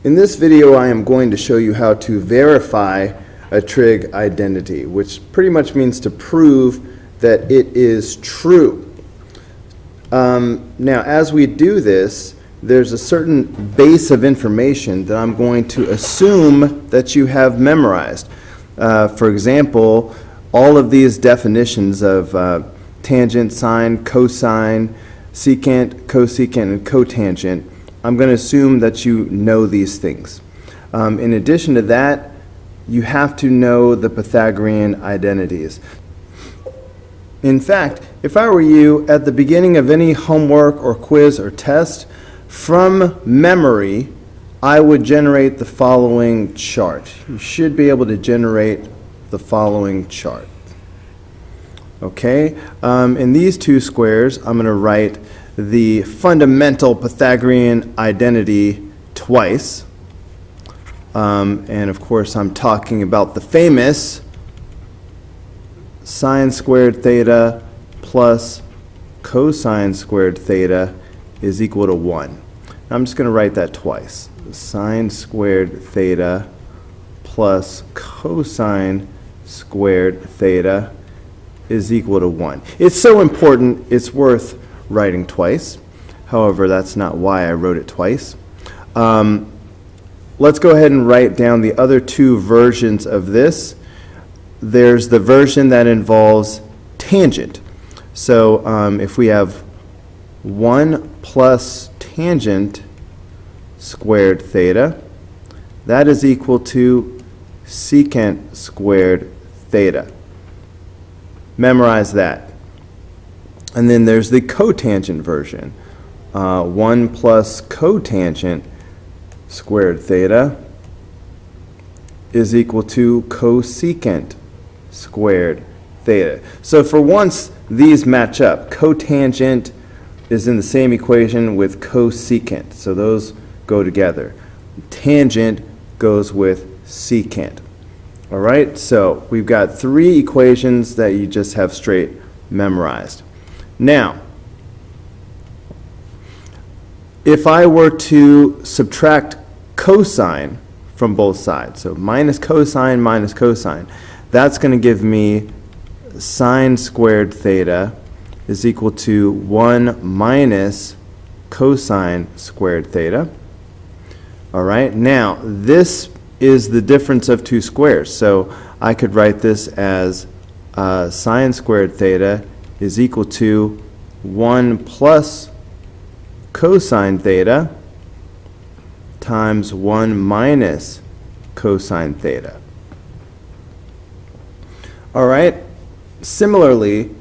In this video, I am going to show you how to verify a trig identity, which pretty much means to prove that it is true. Now, as we do this, there's a certain base of information that I'm going to assume that you have memorized. For example, all of these definitions of tangent, sine, cosine, secant, cosecant, and cotangent, I'm going to assume that you know these things. In addition to that, you have to know the Pythagorean identities. In fact, if I were you, at the beginning of any homework or quiz or test, from memory, I would generate the following chart. You should be able to generate the following chart. Okay, in these two squares, I'm going to write the fundamental Pythagorean identity twice. And of course, I'm talking about the famous sine squared theta plus cosine squared theta is equal to 1. I'm just going to write that twice. Sine squared theta plus cosine squared theta is equal to 1. It's so important, it's worth writing twice. However, that's not why I wrote it twice. Let's go ahead and write down the other two versions of this. There's the version that involves tangent. So if we have 1 plus tangent squared theta, that is equal to secant squared theta. Memorize that. And then there's the cotangent version. 1 plus cotangent squared theta is equal to cosecant squared theta. So for once, these match up. Cotangent is in the same equation with cosecant. So those go together. Tangent goes with secant. All right, so we've got three equations that you just have straight memorized. Now, if I were to subtract cosine from both sides, so minus cosine, that's going to give me sine squared theta is equal to 1 minus cosine squared theta. All right, now this is the difference of two squares, so I could write this as sine squared theta is equal to 1 plus cosine theta times 1 minus cosine theta. All right, similarly,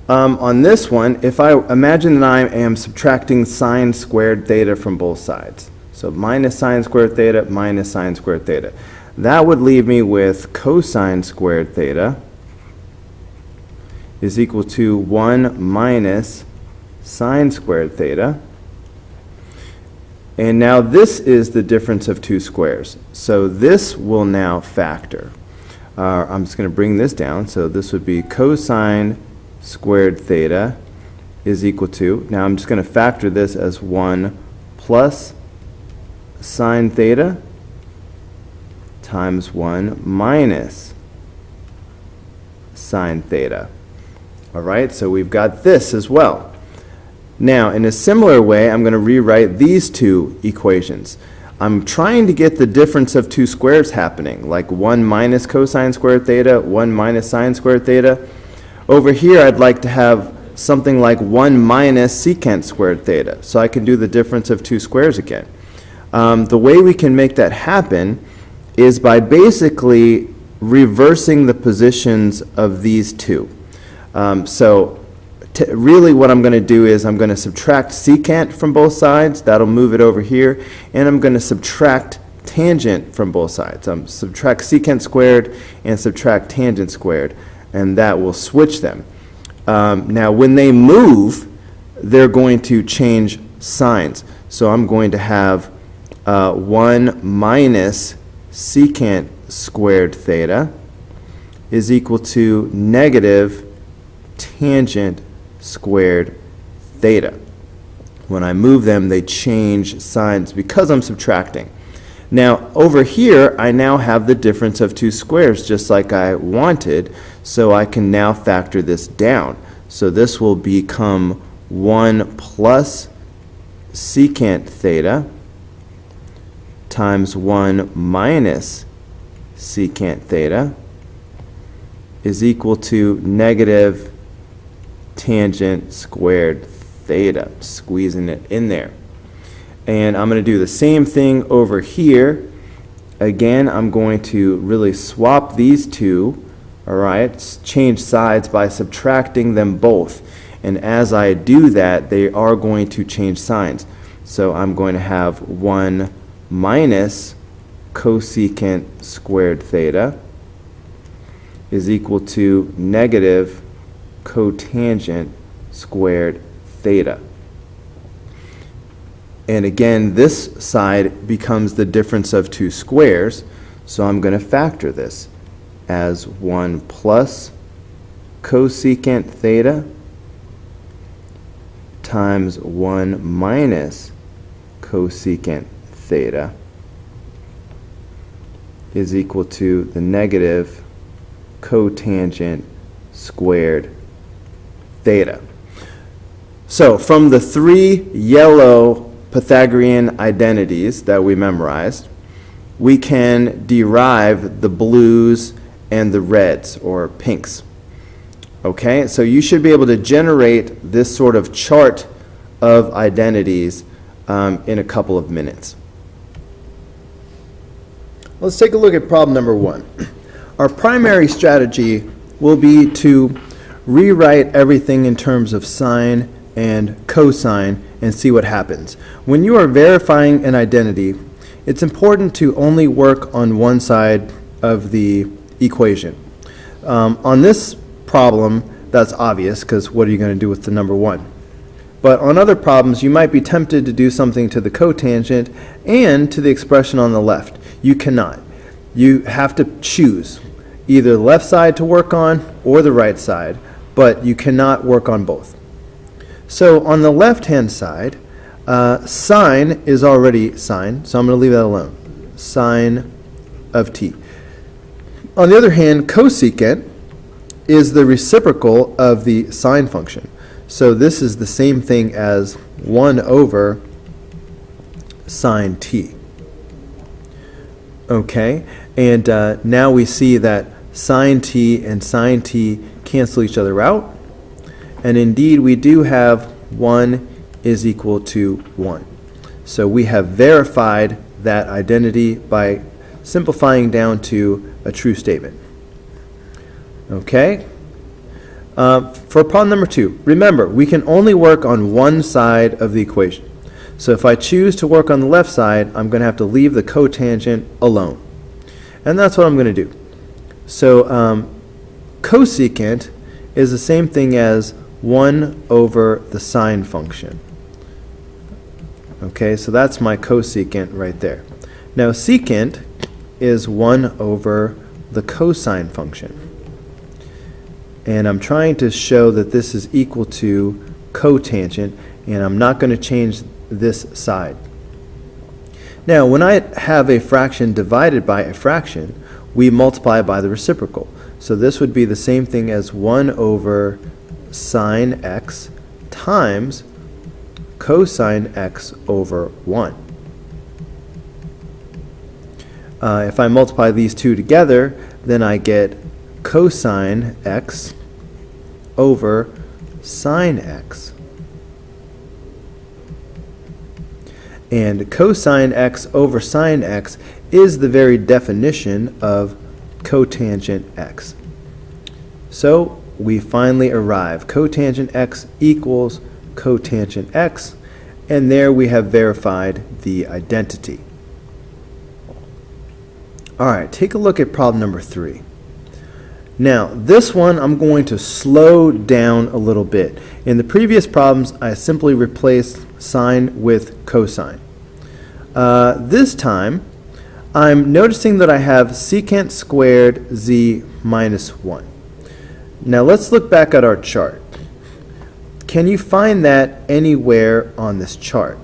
on this one, if I imagine that I am subtracting sine squared theta from both sides, so minus sine squared theta minus sine squared theta, that would leave me with cosine squared theta is equal to 1 minus sine squared theta. And now this is the difference of two squares. So this will now factor. I'm just going to bring this down. So this would be cosine squared theta is equal to, now I'm just going to factor this as 1 plus sine theta times 1 minus sine theta. All right, so we've got this as well. Now, in a similar way, I'm going to rewrite these two equations. I'm trying to get the difference of two squares happening, like 1 minus cosine squared theta, 1 minus sine squared theta. Over here, I'd like to have something like 1 minus secant squared theta, so I can do the difference of two squares again. The way we can make that happen is by basically reversing the positions of these two. Really what I'm going to do is I'm going to subtract secant from both sides. That'll move it over here. And I'm going to subtract tangent from both sides. Subtract secant squared and subtract tangent squared. And that will switch them. Now when they move, they're going to change signs. So I'm going to have 1 minus secant squared theta is equal to negative tangent squared theta. When I move them, they change signs because I'm subtracting. Now, over here, I now have the difference of two squares, just like I wanted, so I can now factor this down. So this will become 1 plus secant theta times 1 minus secant theta is equal to negative tangent squared theta, squeezing it in there. And I'm going to do the same thing over here. Again, I'm going to really swap these two, all right, change sides by subtracting them both. And as I do that, they are going to change signs. So I'm going to have 1 minus cosecant squared theta is equal to negative cotangent squared theta. And again, this side becomes the difference of two squares, so I'm going to factor this as 1 plus cosecant theta times 1 minus cosecant theta is equal to the negative cotangent squared theta. So from the three yellow Pythagorean identities that we memorized, we can derive the blues and the reds or pinks. Okay, so you should be able to generate this sort of chart of identities in a couple of minutes. Let's take a look at problem number 1. Our primary strategy will be to rewrite everything in terms of sine and cosine and see what happens. When you are verifying an identity, it's important to only work on one side of the equation. On this problem, that's obvious, because what are you going to do with the number 1? But on other problems, you might be tempted to do something to the cotangent and to the expression on the left. You cannot. You have to choose either the left side to work on or the right side, but you cannot work on both. So on the left-hand side, sine is already sine, so I'm going to leave that alone. Sine of t. On the other hand, cosecant is the reciprocal of the sine function. So this is the same thing as 1 over sine t. Okay, and now we see that sine t and sine t cancel each other out. And indeed, we do have 1 is equal to 1. So we have verified that identity by simplifying down to a true statement. Okay? For problem number 2, remember, we can only work on one side of the equation. So if I choose to work on the left side, I'm going to have to leave the cotangent alone. And that's what I'm going to do. So cosecant is the same thing as 1 over the sine function. Okay, so that's my cosecant right there. Now secant is 1 over the cosine function. And I'm trying to show that this is equal to cotangent, and I'm not going to change this side. Now, when I have a fraction divided by a fraction, we multiply by the reciprocal. So this would be the same thing as 1 over sine x times cosine x over 1. If I multiply these two together, then I get cosine x over sine x. And cosine x over sine x is the very definition of cotangent x. So we finally arrive. Cotangent x equals cotangent x, and there we have verified the identity. All right, take a look at problem number 3. Now, this one I'm going to slow down a little bit. In the previous problems, I simply replaced sine with cosine. This time, I'm noticing that I have secant squared z minus 1. Now let's look back at our chart. Can you find that anywhere on this chart?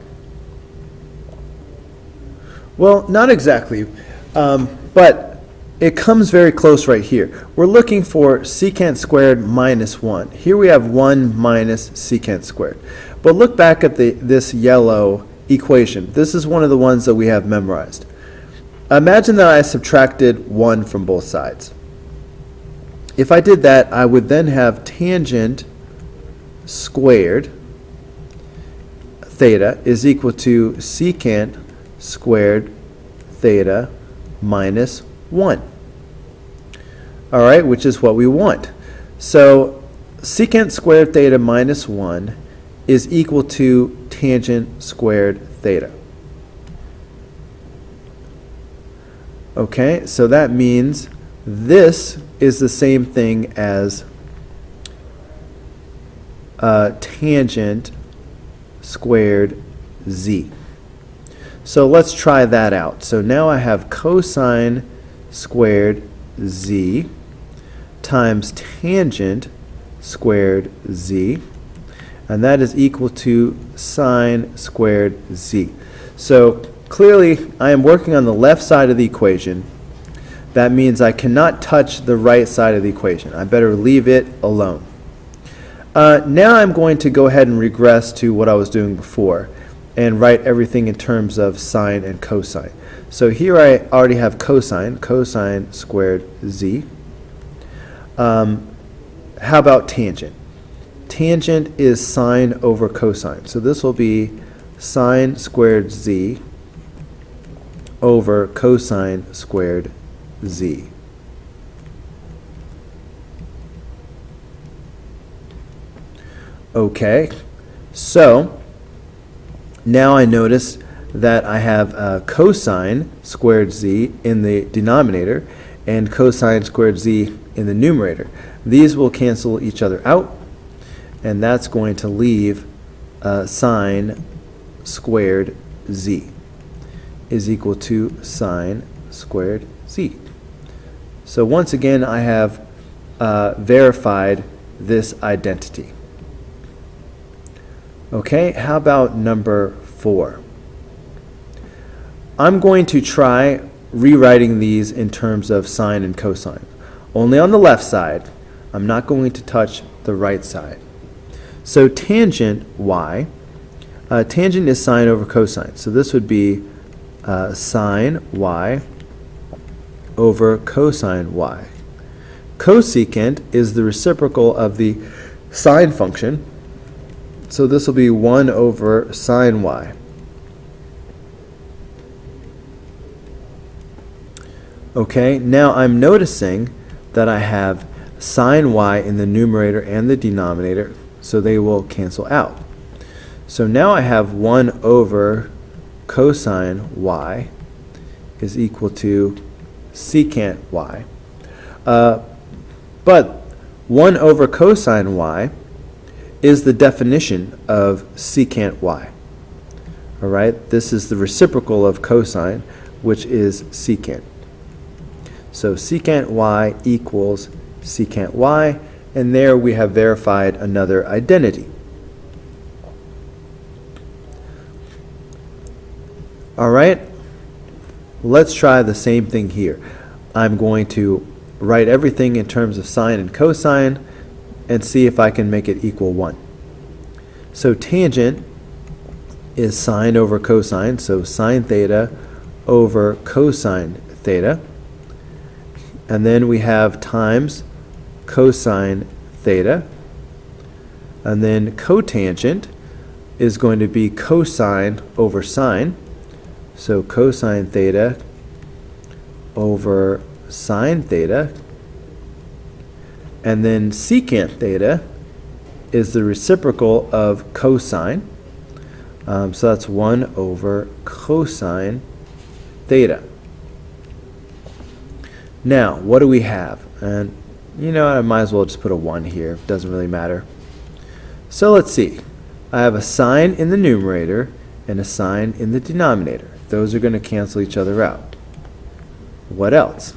Well, not exactly, but it comes very close right here. We're looking for secant squared minus 1. Here we have 1 minus secant squared. But look back at this yellow equation. This is one of the ones that we have memorized. Imagine that I subtracted 1 from both sides. If I did that, I would then have tangent squared theta is equal to secant squared theta minus 1. All right, which is what we want. So secant squared theta minus 1 is equal to tangent squared theta. Okay, so that means this is the same thing as tangent squared z. So let's try that out. So now I have cosine squared z times tangent squared z, and that is equal to sine squared z. So clearly I am working on the left side of the equation. That means I cannot touch the right side of the equation. I better leave it alone. Now I'm going to go ahead and regress to what I was doing before and write everything in terms of sine and cosine. So here I already have cosine squared z. How about tangent? Tangent is sine over cosine. So this will be sine squared z over cosine squared z. Okay, so now I notice that I have cosine squared z in the denominator and cosine squared z in the numerator. These will cancel each other out, and that's going to leave sine squared z is equal to sine squared z. So once again, I have verified this identity. Okay, how about number 4? I'm going to try rewriting these in terms of sine and cosine. Only on the left side. I'm not going to touch the right side. So tangent y, tangent is sine over cosine. So this would be sine y over cosine y. Cosecant is the reciprocal of the sine function. So this will be 1 over sine y. Okay, now I'm noticing that I have sine y in the numerator and the denominator, so they will cancel out. So now I have 1 over cosine y is equal to secant y. But 1 over cosine y is the definition of secant y. All right, this is the reciprocal of cosine, which is secant. So secant y equals secant y, and there we have verified another identity. All right, let's try the same thing here. I'm going to write everything in terms of sine and cosine and see if I can make it equal 1. So tangent is sine over cosine, so sine theta over cosine theta. And then we have times cosine theta. And then cotangent is going to be cosine over sine. So cosine theta over sine theta. And then secant theta is the reciprocal of cosine. So that's 1 over cosine theta. Now, what do we have? And you know, I might as well just put a 1 here. It doesn't really matter. So let's see. I have a sine in the numerator and a sine in the denominator. Those are going to cancel each other out. What else?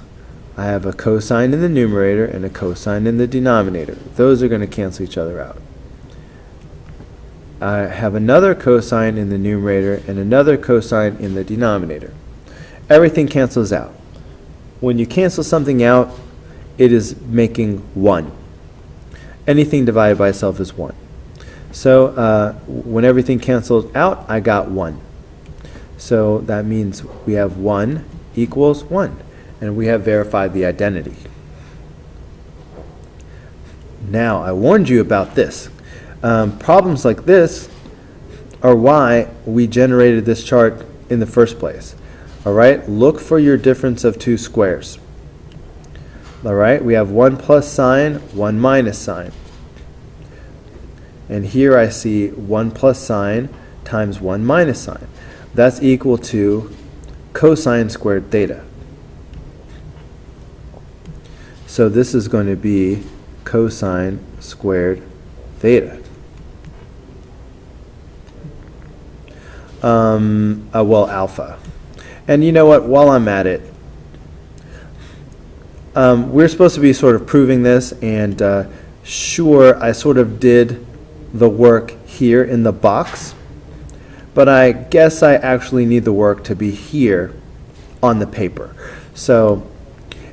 I have a cosine in the numerator and a cosine in the denominator. Those are going to cancel each other out. I have another cosine in the numerator and another cosine in the denominator. everything cancels out. When you cancel something out, it is making 1. Anything divided by itself is 1. So when everything canceled out, I got 1. So that means we have 1 equals 1, and we have verified the identity. Now, I warned you about this. Problems like this are why we generated this chart in the first place. All right, look for your difference of two squares. All right, we have 1 plus sign, 1 minus sign. And here I see 1 plus sign times 1 minus sign. That's equal to cosine squared theta. So this is going to be cosine squared theta. Well, alpha. And you know what, while I'm at it, we're supposed to be sort of proving this, and sure, I sort of did the work here in the box, but I guess I actually need the work to be here on the paper. So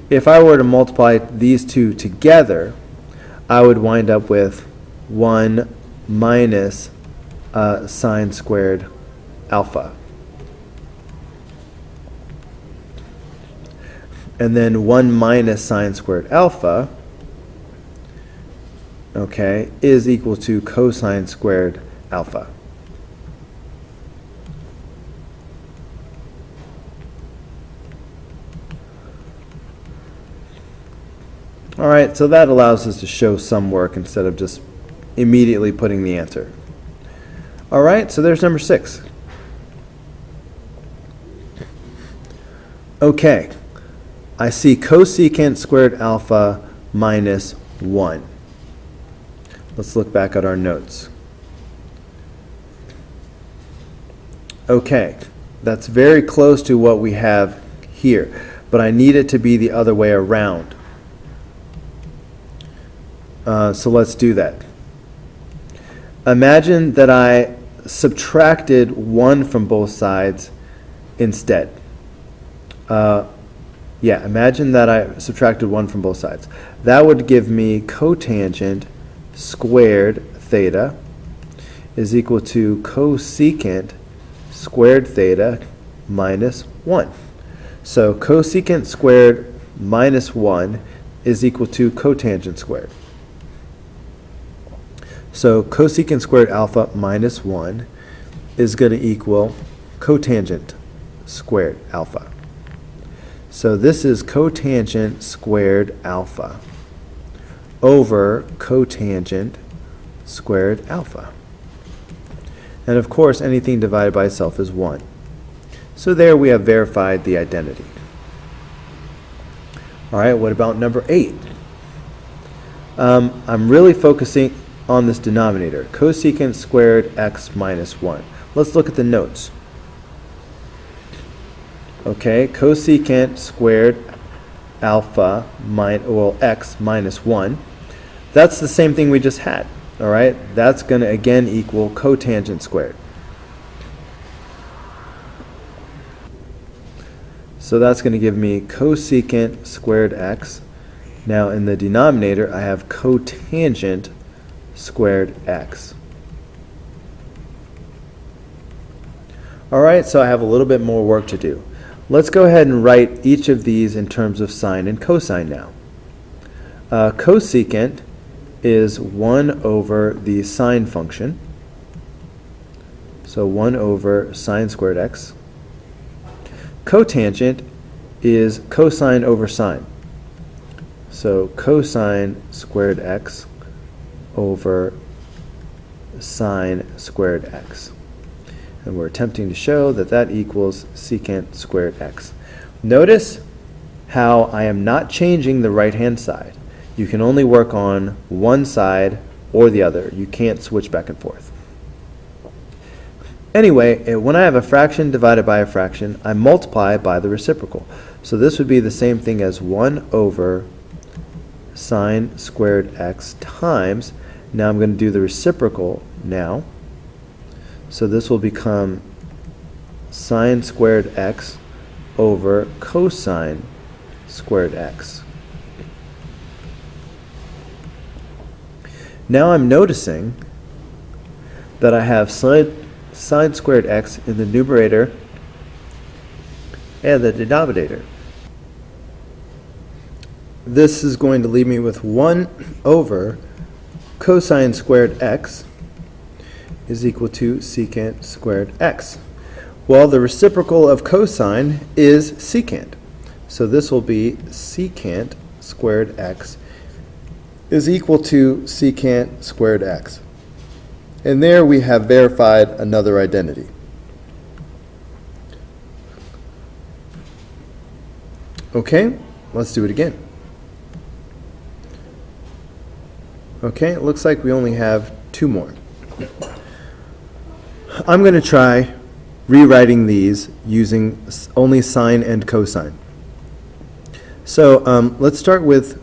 if I were to multiply these two together, I would wind up with 1 minus sine squared alpha. And then 1 minus sine squared alpha, okay, is equal to cosine squared alpha. All right, so that allows us to show some work instead of just immediately putting the answer. All right, so there's number 6. Okay, I see cosecant squared alpha minus 1. Let's look back at our notes. Okay, that's very close to what we have here, but I need it to be the other way around. So let's do that. Imagine that I subtracted 1 from both sides instead. Imagine that I subtracted 1 from both sides. That would give me cotangent squared theta is equal to cosecant squared theta minus 1. So cosecant squared minus 1 is equal to cotangent squared. So cosecant squared alpha minus 1 is going to equal cotangent squared alpha. So this is cotangent squared alpha over cotangent squared alpha. And of course, anything divided by itself is 1. So there we have verified the identity. All right, what about number 8? I'm really focusing on this denominator, cosecant squared x minus 1. Let's look at the notes. Okay, cosecant squared alpha x minus 1. That's the same thing we just had. All right, that's going to again equal cotangent squared. So that's going to give me cosecant squared x. Now in the denominator, I have cotangent squared x. All right, so I have a little bit more work to do. Let's go ahead and write each of these in terms of sine and cosine now. Cosecant is 1 over the sine function. So 1 over sine squared x. Cotangent is cosine over sine. So cosine squared x over sine squared x. And we're attempting to show that that equals secant squared x. Notice how I am not changing the right-hand side. You can only work on one side or the other. You can't switch back and forth. Anyway, when I have a fraction divided by a fraction, I multiply by the reciprocal. So this would be the same thing as 1 over sine squared x times, now I'm going to do the reciprocal now. So this will become sine squared x over cosine squared x. Now I'm noticing that I have sine squared x in the numerator and the denominator. This is going to leave me with 1 over cosine squared x is equal to secant squared x. Well, the reciprocal of cosine is secant. So this will be secant squared x is equal to secant squared x. And there we have verified another identity. Okay, let's do it again. Okay, it looks like we only have 2 more. I'm going to try rewriting these using only sine and cosine. So let's start with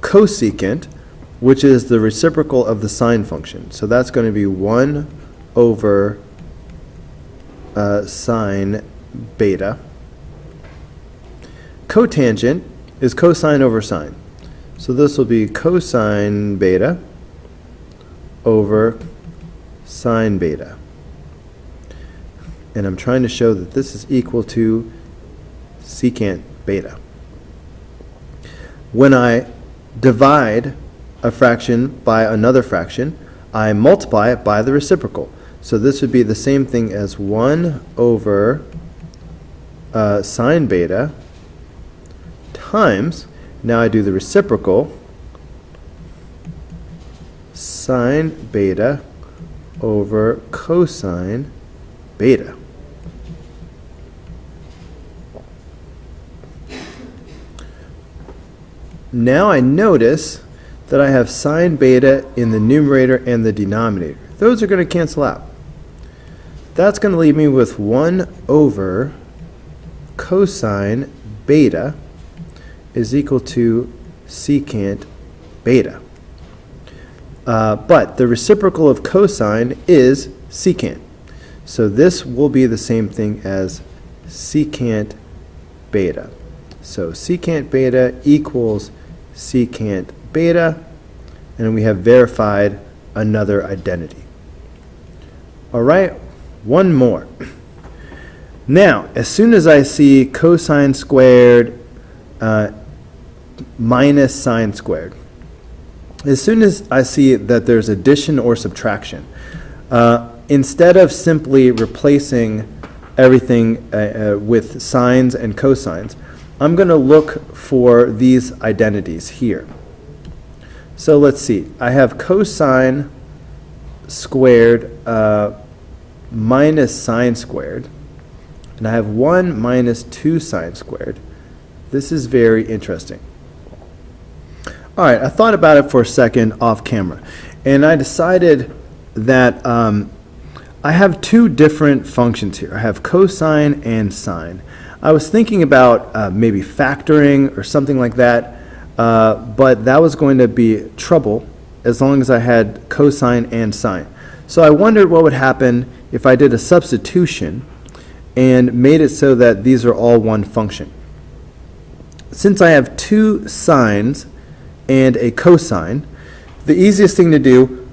cosecant, which is the reciprocal of the sine function. So that's going to be 1 over sine beta. Cotangent is cosine over sine. So this will be cosine beta over sine beta. And I'm trying to show that this is equal to secant beta. When I divide a fraction by another fraction, I multiply it by the reciprocal. So this would be the same thing as 1 over sine beta times, now I do the reciprocal, sine beta over cosine beta. Now I notice that I have sine beta in the numerator and the denominator. Those are going to cancel out. That's going to leave me with 1 over cosine beta is equal to secant beta. But the reciprocal of cosine is secant. So this will be the same thing as secant beta. So secant beta equals secant beta, and we have verified another identity. All right, one more. Now, as soon as I see cosine squared minus sine squared, as soon as I see that there's addition or subtraction, instead of simply replacing everything with sines and cosines, I'm going to look for these identities here. So let's see. I have cosine squared minus sine squared, and I have 1 minus 2 sine squared. This is very interesting. All right, I thought about it for a second off camera, and I decided that I have 2 different functions here. I have cosine and sine. I was thinking about maybe factoring or something like that, but that was going to be trouble as long as I had cosine and sine. So I wondered what would happen if I did a substitution and made it so that these are all one function. Since I have 2 sines and a cosine, the easiest thing to do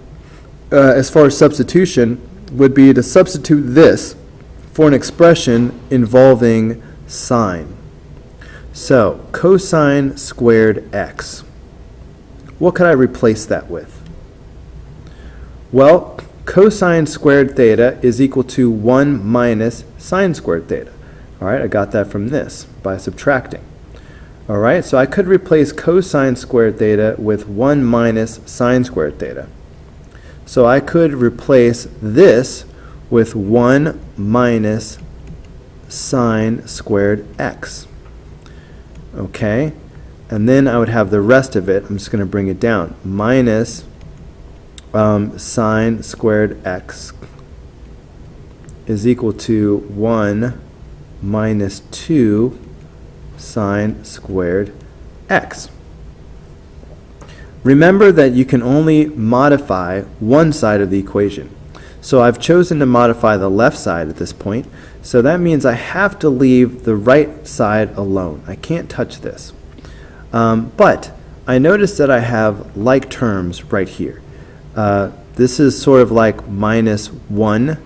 as far as substitution would be to substitute this for an expression involving sine. So cosine squared x. What could I replace that with? Well, cosine squared theta is equal to 1 minus sine squared theta. All right, I got that from this by subtracting. All right, so I could replace cosine squared theta with 1 minus sine squared theta. So I could replace this with 1 minus sine squared x. Okay, and then I would have the rest of it, I'm just going to bring it down, minus sine squared x is equal to 1 minus 2 sine squared x. Remember that you can only modify one side of the equation. So I've chosen to modify the left side at this point. So that means I have to leave the right side alone. I can't touch this. But I notice that I have like terms right here. This is sort of like minus 1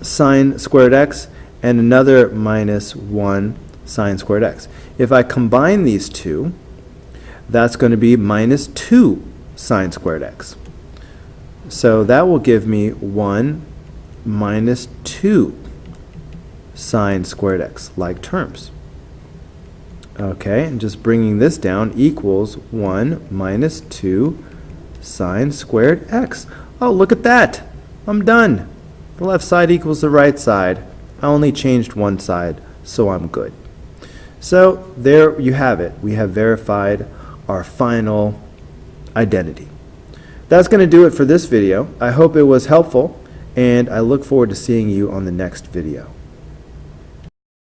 sine squared x and another minus 1 sine squared x. If I combine these two, that's going to be minus 2 sine squared x. So that will give me 1 minus 2 sine squared x, like terms. Okay, and just bringing this down equals 1 minus 2 sine squared x. Oh, look at that. I'm done. The left side equals the right side. I only changed one side, so I'm good. So there you have it. We have verified our final identity. That's going to do it for this video. I hope it was helpful, and I look forward to seeing you on the next video.